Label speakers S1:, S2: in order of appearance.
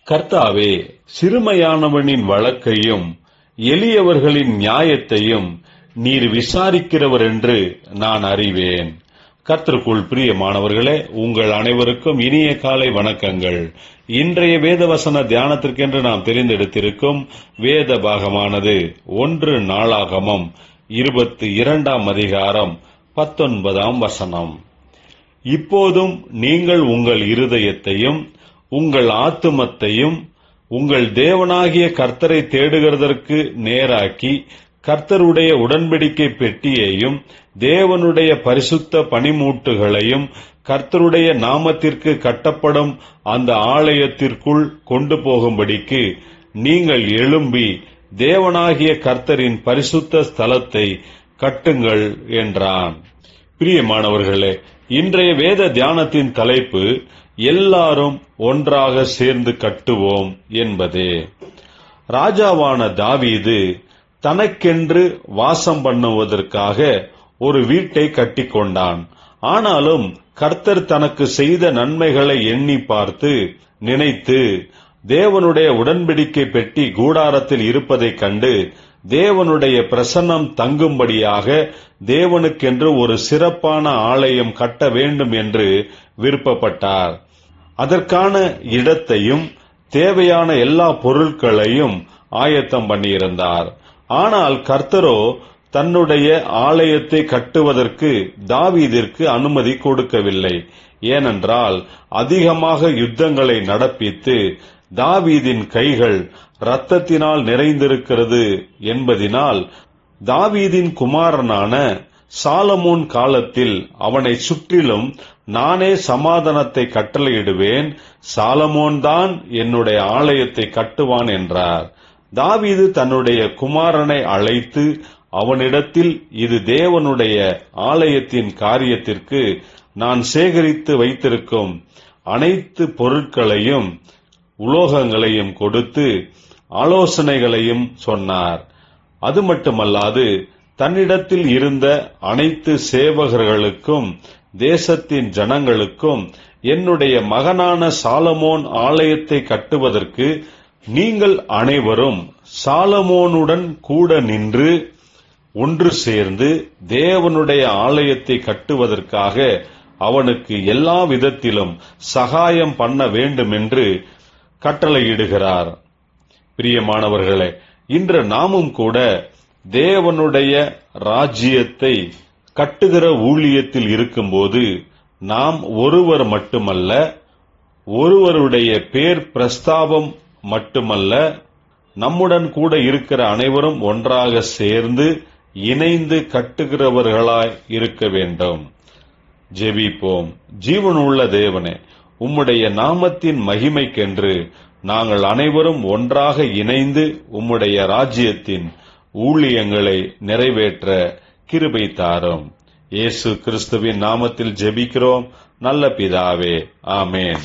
S1: கர்த்தாவே, சிறுமையானவனின் வழக்கையும் எளியவர்களின் நியாயத்தையும் நீர் விசாரிக்கிறவர் என்று நான் அறிவேன். கர்த்தருக்குள் பிரியமானவர்களே, உங்கள் அனைவருக்கும் இனிய காலை வணக்கங்கள். இன்றைய வேதவசன தியானத்திற்கென்று நாம் தெரிந்தெடுத்திருக்கும் வேத பாகமானது 1 நாளாகமம் 22 அதிகாரம் 19 வசனம். இப்போதும் நீங்கள் உங்கள் இருதயத்தையும் உங்கள் ஆத்துமத்தையும் உங்கள் தேவனாகிய கர்த்தரை தேடுகிறதற்கு நேராக்கி கர்த்தருடைய உடன்படிக்கை பெட்டியையும் தேவனுடைய பரிசுத்த பணிமூட்டுகளையும் கர்த்தருடைய நாமத்திற்கு கட்டப்படும் அந்த ஆலயத்திற்குள் கொண்டு போகும்படிக்கு நீங்கள் எழும்பி தேவனாகிய கர்த்தரின் பரிசுத்த ஸ்தலத்தை கட்டுங்கள் என்றான். பிரியமானவர்களே, இன்றைய வேத தியானத்தின் தலைப்பு எல்லாரும் ஒன்றாக சேர்ந்து கட்டுவோம் என்பதே. ராஜாவான தாவீது தனக்கென்று வாசம் பண்ணுவதற்காக ஒரு வீட்டை கட்டிக்கொண்டான். ஆனாலும் கர்த்தர் தனக்கு செய்த நன்மைகளை எண்ணி பார்த்து நினைத்து தேவனுடைய உடன்படிக்கை பெட்டி கூடாரத்தில் இருப்பதைக் கண்டு தேவனுடைய பிரசன்னம் தங்கும்படியாக தேவனுக்கென்று ஒரு சிறப்பான ஆலயம் கட்ட வேண்டும் என்று விருப்பப்பட்டார். அதற்கான இடத்தையும் தேவையான எல்லா பொருட்களையும் ஆயத்தம் பண்ணியிருந்தார். ஆனால் கர்த்தரோ தன்னுடைய ஆலயத்தை கட்டுவதற்கு தாவீதிற்கு அனுமதி கொடுக்கவில்லை. ஏனென்றால் அதிகமாக யுத்தங்களை நடப்பித்து தாவீதின் கைகள் இரத்தத்தினால் நிறைந்திருக்கிறது என்பதினால் தாவீதின் குமாரனான சாலமோன் காலத்தில் அவனை சுற்றிலும் நானே சமாதானத்தை கட்டளையிடுவேன், சாலமோன் தான் என்னுடைய ஆலயத்தை கட்டுவான் என்றார். தாவீது தன்னுடைய குமாரனை அழைத்து அவனிடத்தில், இது தேவனுடைய ஆலயத்தின் காரியத்திற்கு நான் சேகரித்து வைத்திருக்கும் அனைத்து பொருட்களையும் உலோகங்களையும் கொடுத்து ஆலோசனைகளையும் சொன்னார். அது மட்டுமல்லாது தன்னிடத்தில் இருந்த அனைத்து சேவகர்களுக்கும் தேசத்தின் ஜனங்களுக்கும், என்னுடைய மகனான சாலமோன் ஆலயத்தை கட்டுவதற்கு நீங்கள் அனைவரும் சாலமோனுடன் கூட நின்று ஒன்று சேர்ந்து தேவனுடைய ஆலயத்தை கட்டுவதற்காக அவனுக்கு எல்லா விதத்திலும் சகாயம் பண்ண வேண்டும் என்று கட்டளையிடுகிறார். பிரியமானவர்களே, இன்று நாமும் கூட தேவனுடைய ராஜ்யத்தை கட்டுகிற ஊழியத்தில் இருக்கும்போது நாம் ஒருவர் மட்டுமல்ல, ஒருவருடைய பேர் பிரஸ்தாபம் மட்டுமல்ல, நம்முடன் கூட இருக்கிற அனைவரும் ஒன்றாக சேர்ந்து இணைந்து கட்டுகிறவர்களாய் இருக்க வேண்டும். ஜெபிப்போம். ஜீவனுள்ள தேவனே, உம்முடைய நாமத்தின் மகிமைக்கென்று நாங்கள் அனைவரும் ஒன்றாக இணைந்து உம்முடைய ராஜ்யத்தின் ஊழியங்களை நிறைவேற்ற கிருபை தாரும். இயேசு கிறிஸ்துவின் நாமத்தில் ஜெபிக்கிறோம் நல்ல பிதாவே, ஆமென்.